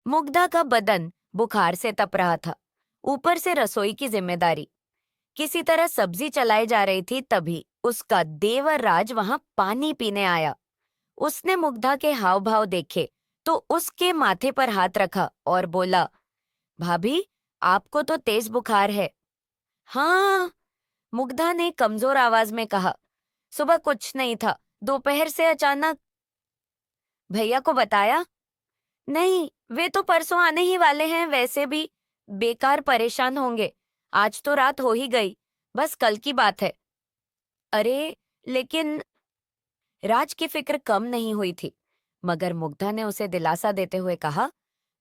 मुग्धा का बदन बुखार से तप रहा था। ऊपर से रसोई की जिम्मेदारी। किसी तरह सब्जी चलाई जा रही थी, तभी उसका देवर राज वहां पानी पीने आया। उसने मुग्धा के हाव भाव देखे तो उसके माथे पर हाथ रखा और बोला, भाभी, आपको तो तेज बुखार है। हाँ, मुग्धा ने कमजोर आवाज में कहा। सुबह कुछ नहीं था, दोपहर से अचानक। भैया को बताया? नहीं, वे तो परसों आने ही वाले हैं। वैसे भी बेकार परेशान होंगे। आज तो रात हो ही गई, बस कल की बात है। अरे, लेकिन राज की फिक्र कम नहीं हुई थी, मगर मुग्धा ने उसे दिलासा देते हुए कहा,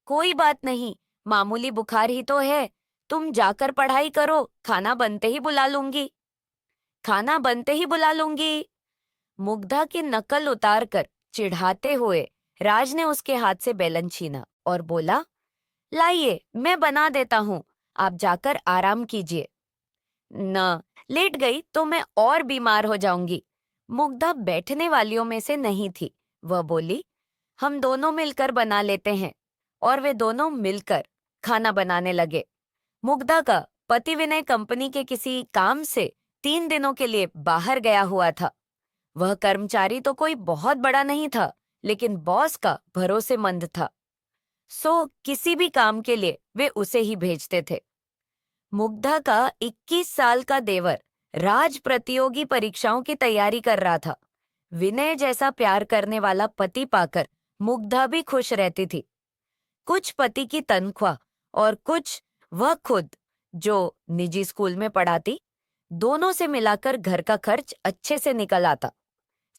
कोई बात नहीं, मामूली बुखार ही तो है। तुम जाकर पढ़ाई करो, खाना बनते ही बुला लूंगी। खाना बनते ही बुला लूंगी। मुग्धा की नकल उतार कर चिढ़ाते हुए राज ने उसके हाथ से बेलन छीना और बोला, लाइए, मैं बना देता हूँ, आप जाकर आराम कीजिए। न, लेट गई तो मैं और बीमार हो जाऊंगी। मुग्धा बैठने वालियों में से नहीं थी। वह बोली, हम दोनों मिलकर बना लेते हैं। और वे दोनों मिलकर खाना बनाने लगे। मुग्धा का पति विनय कंपनी के किसी काम से 3 दिनों के लिए बाहर गया हुआ था। वह कर्मचारी तो कोई बहुत बड़ा नहीं था, लेकिन बॉस का भरोसेमंद था। सो किसी भी काम के लिए वे उसे ही भेजते थे। मुग्धा का 21 साल का देवर राज प्रतियोगी परीक्षाओं की तैयारी कर रहा था। विनय जैसा प्यार करने वाला पति पाकर मुग्धा भी खुश रहती थी। कुछ पति की तनख्वाह और कुछ वह खुद, जो निजी स्कूल में पढ़ाती, दोनों से मिलाकर घर का खर्च अच्छे से निकल आता।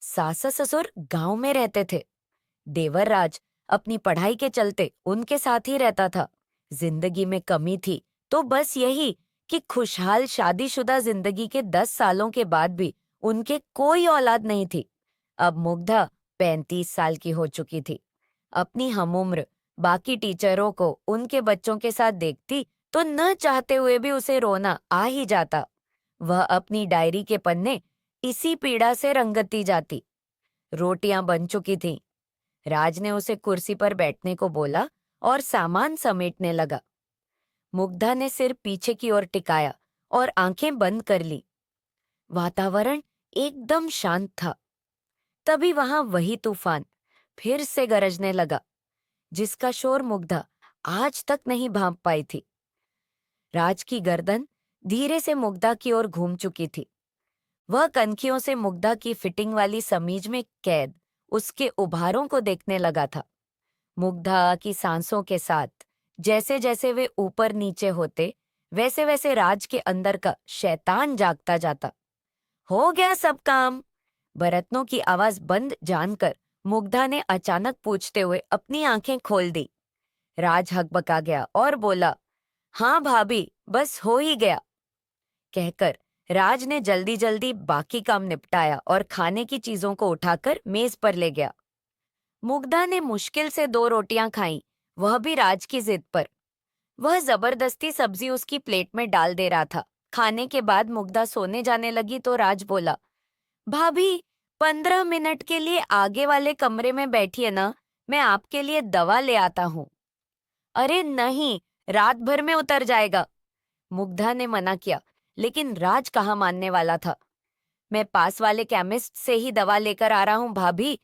सास ससुर गांव में रहते थे। देवर राज अपनी पढ़ाई के चलते उनके साथ ही रहता था। जिंदगी में कमी थी तो बस यही कि खुशहाल शादीशुदा जिंदगी के 10 सालों के बाद भी उनके कोई औलाद नहीं थी। अब मुग्धा 35 साल की हो चुकी थी। अपनी हमउम्र बाकी टीचरों को उनके बच्चों के साथ देखती तो न चाहते हुए भी उसे रोना आ ही जाता। वह अपनी डायरी के पन्ने इसी पीड़ा से रंगती जाती। रोटियां बन चुकी थीं। राज ने उसे कुर्सी पर बैठने को बोला और सामान समेटने लगा। मुग्धा ने सिर पीछे की ओर टिकाया और आंखें बंद कर ली। वातावरण एकदम शांत था। तभी वहां वही तूफान फिर से गरजने लगा, जिसका शोर मुग्धा आज तक नहीं भांप पाई थी। राज की गर्दन धीरे से मुग्धा की ओर घूम चुकी थी। वह कनखियों से मुग्धा की फिटिंग वाली समीज में कैद उसके उभारों को देखने लगा था। मुग्धा की सांसों के साथ जैसे जैसे वे ऊपर नीचे होते, वैसे वैसे राज के अंदर का शैतान जागता जाता। हो गया सब काम। बरतनों की आवाज बंद जानकर मुग्धा ने अचानक पूछते हुए अपनी आंखें खोल दी। राज हकबका गया और बोला, हाँ भाभी, बस हो ही गया। कहकर राज ने जल्दी जल्दी बाकी काम निपटाया और खाने की चीजों को उठाकर मेज पर ले गया। मुग्धा ने मुश्किल से 2 रोटियां खाईं, वह भी राज की जिद पर। वह जबरदस्ती सब्जी उसकी प्लेट में डाल दे रहा था। खाने के बाद मुग्धा सोने जाने लगी तो राज बोला, भाभी, 15 मिनट के लिए आगे वाले कमरे में बैठिए ना, मैं आपके लिए दवा ले आता हूँ। अरे नहीं, रात भर में उतर जाएगा। मुग्धा ने मना किया, लेकिन राज कहाँ मानने वाला था। मैं पास वाले केमिस्ट से ही दवा लेकर आ रहा हूँ भाभी,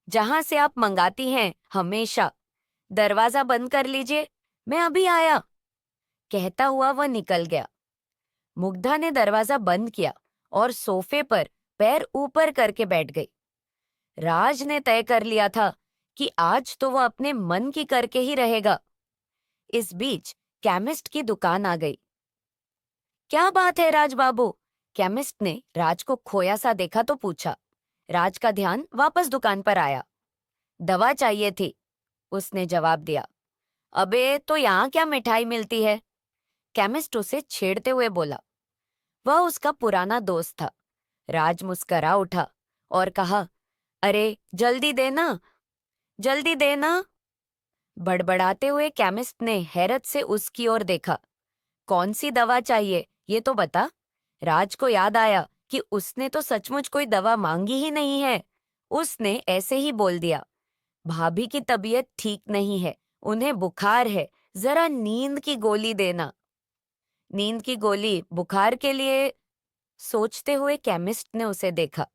जहां से आप मंगाती हैं हमेशा। दरवाजा बंद कर लीजिए, मैं अभी आया। कहता हुआ वह निकल गया। मुग्धा ने दरवाजा बंद किया और सोफे पर पैर ऊपर करके बैठ गई। राज ने तय कर लिया था कि आज तो वह अपने मन की करके ही रहेगा। इस बीच केमिस्ट की दुकान आ गई। क्या बात है राज बाबू? केमिस्ट ने राज को खोया सा देखा तो पूछा। राज का ध्यान वापस दुकान पर आया। दवा चाहिए थी, उसने जवाब दिया। अबे, तो यहाँ क्या मिठाई मिलती है? केमिस्ट उसे छेड़ते हुए बोला। वह उसका पुराना दोस्त था। राज मुस्करा उठा और कहा, अरे जल्दी देना, जल्दी देना। बड़बड़ाते हुए केमिस्ट ने हैरत से उसकी ओर देखा। कौन सी दवा चाहिए, ये तो बता। राज को याद आया कि उसने तो सचमुच कोई दवा मांगी ही नहीं है। उसने ऐसे ही बोल दिया, भाभी की तबीयत ठीक नहीं है उन्हें बुखार है, जरा नींद की गोली देना। नींद की गोली बुखार के लिए? सोचते हुए केमिस्ट ने उसे देखा।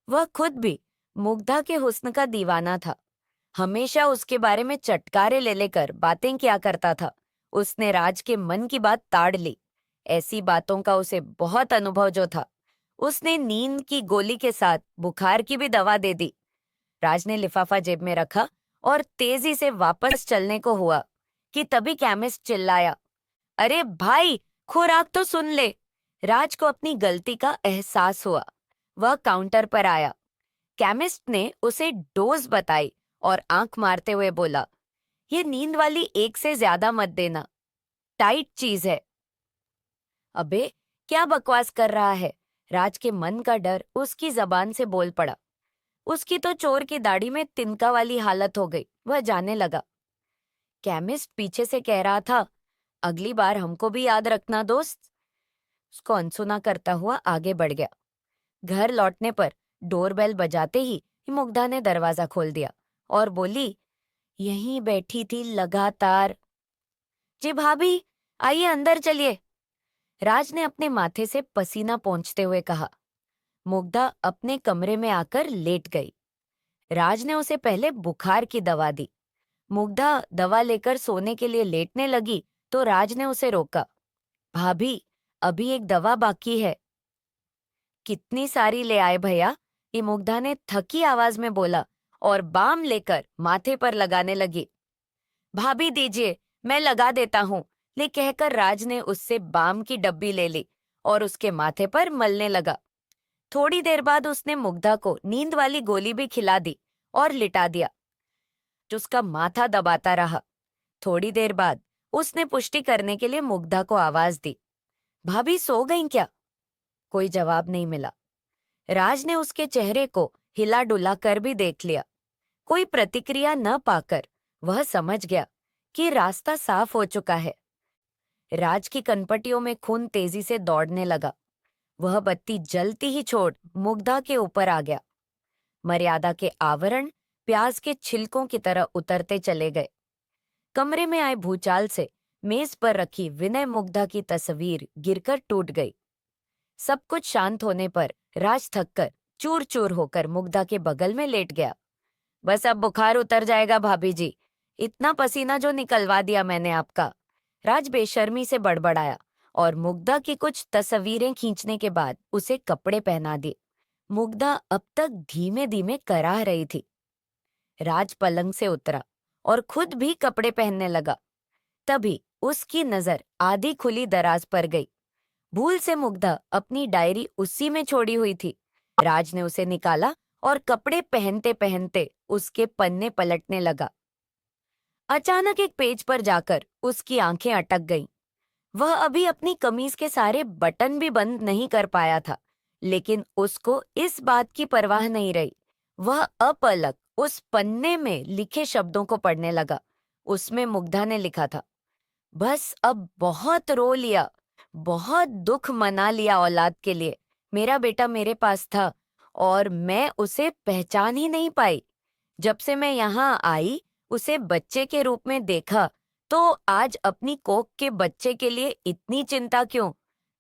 वह खुद भी मुग्धा के हुस्न का दीवाना था। हमेशा उसके बारे में चटकारे ले लेकर बातें किया करता था। उसने राज के मन की बात ताड़ ली। ऐसी बातों का उसे बहुत अनुभव जो था। उसने नींद की गोली के साथ बुखार की भी दवा दे दी। राज ने लिफाफा जेब में रखा और तेजी से वापस चलने को हुआ कि तभी केमिस्ट चिल्लाया, अरे भाई, खुराक तो सुन ले। राज को अपनी गलती का एहसास हुआ। वह काउंटर पर आया। केमिस्ट ने उसे डोज बताई और आंख मारते हुए बोला, ये नींद वाली एक से ज्यादा मत देना, टाइट चीज है। अबे, क्या बकवास कर रहा है? राज के मन का डर उसकी जबान से बोल पड़ा। उसकी तो चोर की दाढ़ी में तिनका वाली हालत हो गई। वह जाने लगा। केमिस्ट पीछे से कह रहा था, अगली बार हमको भी याद रखना दोस्त। उसको अनसुना करता हुआ आगे बढ़ गया। घर लौटने पर डोरबेल बजाते ही मुग्धा ने दरवाजा खोल दिया और बोली, यहीं बैठी थी लगातार। जी भाभी, आइए अंदर चलिए। राज ने अपने माथे से पसीना पोंछते हुए कहा। मुग्धा अपने कमरे में आकर लेट गई। राज ने उसे पहले बुखार की दवा दी। मुग्धा दवा लेकर सोने के लिए लेटने लगी तो राज ने उसे रोका। भाभी, अभी एक दवा बाकी है। कितनी सारी ले आए भैया? ये मुग्धा ने थकी आवाज में बोला और बाम लेकर माथे पर लगाने लगी। भाभी दीजिए, मैं लगा देता हूँ, ले कहकर राज ने उससे बाम की डब्बी ले ली और उसके माथे पर मलने लगा। थोड़ी देर बाद उसने मुग्धा को नींद वाली गोली भी खिला दी और लिटा दिया। उसका माथा दबाता रहा। थोड़ी देर बाद उसने पुष्टि करने के लिए मुग्धा को आवाज दी, भाभी सो गईं क्या? कोई जवाब नहीं मिला। राज ने उसके चेहरे को हिला डुला कर भी देख लिया। कोई प्रतिक्रिया न पाकर वह समझ गया कि रास्ता साफ हो चुका है। राज की कनपटियों में खून तेजी से दौड़ने लगा। वह बत्ती जलती ही छोड़ मुग्धा के ऊपर आ गया। मर्यादा के आवरण प्याज के छिलकों की तरह उतरते चले गए। कमरे में आए भूचाल से मेज पर रखी विनय मुग्धा की तस्वीर गिरकर टूट गई। सब कुछ शांत होने पर राज थककर चूर चूर होकर मुग्धा के बगल में लेट गया। बस अब बुखार उतर जाएगा भाभी जी, इतना पसीना जो निकलवा दिया मैंने आपका। राज बेशर्मी से बड़बड़ाया और मुग्धा की कुछ तस्वीरें खींचने के बाद उसे कपड़े पहना दिए। मुग्धा अब तक धीमे धीमे कराह रही थी। राज पलंग से उतरा और खुद भी कपड़े पहनने लगा। तभी उसकी नजर आधी खुली दराज पर गई। भूल से मुग्धा अपनी डायरी उसी में छोड़ी हुई थी। राज ने उसे निकाला और कपड़े पहनते पहनते उसके पन्ने पलटने लगा। अचानक एक पेज पर जाकर उसकी आंखें अटक गईं। वह अभी अपनी कमीज के सारे बटन भी बंद नहीं कर पाया था, लेकिन उसको इस बात की परवाह नहीं रही। वह अपलक उस पन्ने में लिखे शब्दों को पढ़ने लगा। उसमें मुग्धा ने लिखा था, बस अब बहुत रो लिया, बहुत दुख मना लिया औलाद के लिए। मेरा बेटा मेरे पास था और मैं उसे पहचान ही नहीं पाई। जब से मैं यहाँ आई, उसे बच्चे के रूप में देखा, तो आज अपनी कोख के बच्चे के लिए इतनी चिंता क्यों?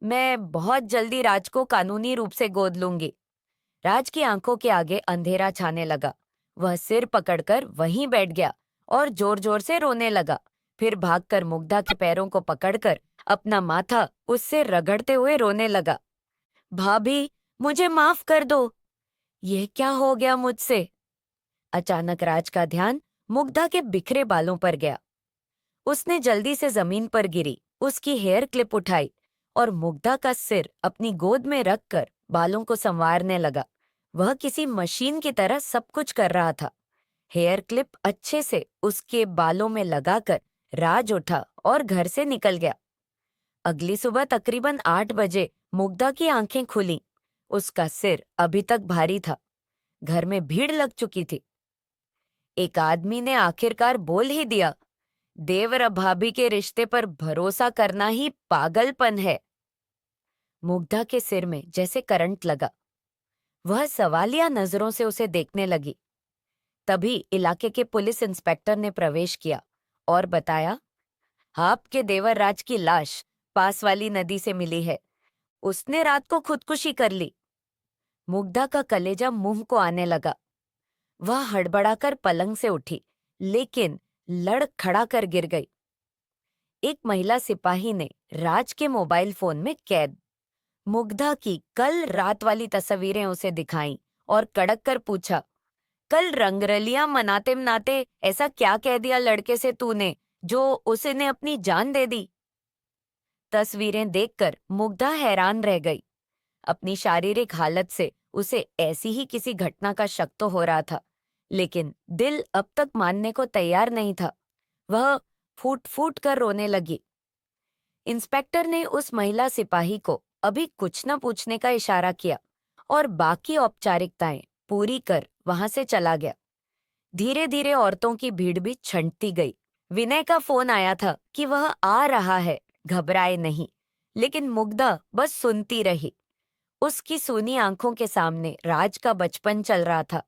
मैं बहुत जल्दी राज को कानूनी रूप से गोद लूंगी। राज की आंखों के आगे अंधेरा छाने लगा। वह सिर पकड़कर वहीं बैठ गया और जोर जोर से रोने लगा। फिर भागकर मुग्धा के पैरों को पकड़कर अपना माथा उससे रगड़ते हुए रोने लगा। भाभी, मुझे माफ कर दो। यह क्या हो गया मुझसे? अचानक राज का ध्यान मुग्धा के बिखरे बालों पर गया। उसने जल्दी से जमीन पर गिरी, उसकी हेयर क्लिप उठाई और मुग्धा का सिर अपनी गोद में रखकर बालों को संवारने लगा। वह किसी मशीन की तरह सब कुछ कर रहा था। हेयर क्लिप अच्छे से उसके बालों में लगाकर राज उठा और घर से निकल गया। अगली सुबह तकरीबन 8 बजे मुग्धा की आंखें खुली। उसका सिर अभी तक भारी था। घर में भीड़ लग चुकी थी। एक आदमी ने आखिरकार बोल ही दिया, देवर भाभी के रिश्ते पर भरोसा करना ही पागलपन है। मुग्धा के सिर में जैसे करंट लगा। वह सवालिया नजरों से उसे देखने लगी। तभी इलाके के पुलिस इंस्पेक्टर ने प्रवेश किया और बताया, आपके देवर राज की लाश पास वाली नदी से मिली है। उसने रात को खुदकुशी कर ली। मुग्धा का कलेजा मुंह को आने लगा। वह हड़बड़ाकर पलंग से उठी, लेकिन लड़खड़ा कर गिर गई। एक महिला सिपाही ने राज के मोबाइल फोन में कैद मुग्धा की कल रात वाली तस्वीरें उसे दिखाईं और कड़क कर पूछा, कल रंगरलियां मनाते मनाते ऐसा क्या कह दिया लड़के से तूने जो उसने अपनी जान दे दी? तस्वीरें देखकर मुग्धा हैरान रह गई। अपनी शारीरिक हालत से उसे ऐसी ही किसी घटना का शक तो हो रहा था, लेकिन दिल अब तक मानने को तैयार नहीं था। वह फूट फूट कर रोने लगी। इंस्पेक्टर ने उस महिला सिपाही को अभी कुछ न पूछने का इशारा किया और बाकी औपचारिकताएं पूरी कर वहां से चला गया। धीरे धीरे औरतों की भीड़ भी छंटती गई। विनय का फोन आया था कि वह आ रहा है, घबराए नहीं। लेकिन मुग्धा बस सुनती रही। उसकी सूनी आंखों के सामने राज का बचपन चल रहा था,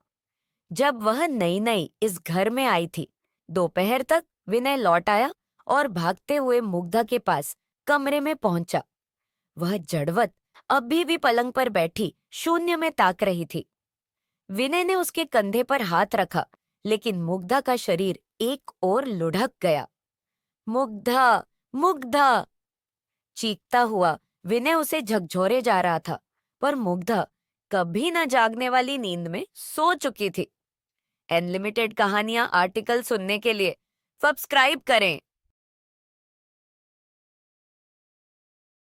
जब वह नई नई इस घर में आई थी। दोपहर तक विनय लौट आया और भागते हुए मुग्धा के पास कमरे में पहुंचा। वह जड़वत अभी भी पलंग पर बैठी शून्य में ताक रही थी। विनय ने उसके कंधे पर हाथ रखा, लेकिन मुग्धा का शरीर एक ओर लुढ़क गया। मुग्धा, मुग्धा! चीखता हुआ विनय उसे झकझोरे जा रहा था, पर मुग्धा कभी न जागने वाली नींद में सो चुकी थी। अनलिमिटेड कहानियां आर्टिकल सुनने के लिए सब्सक्राइब करें।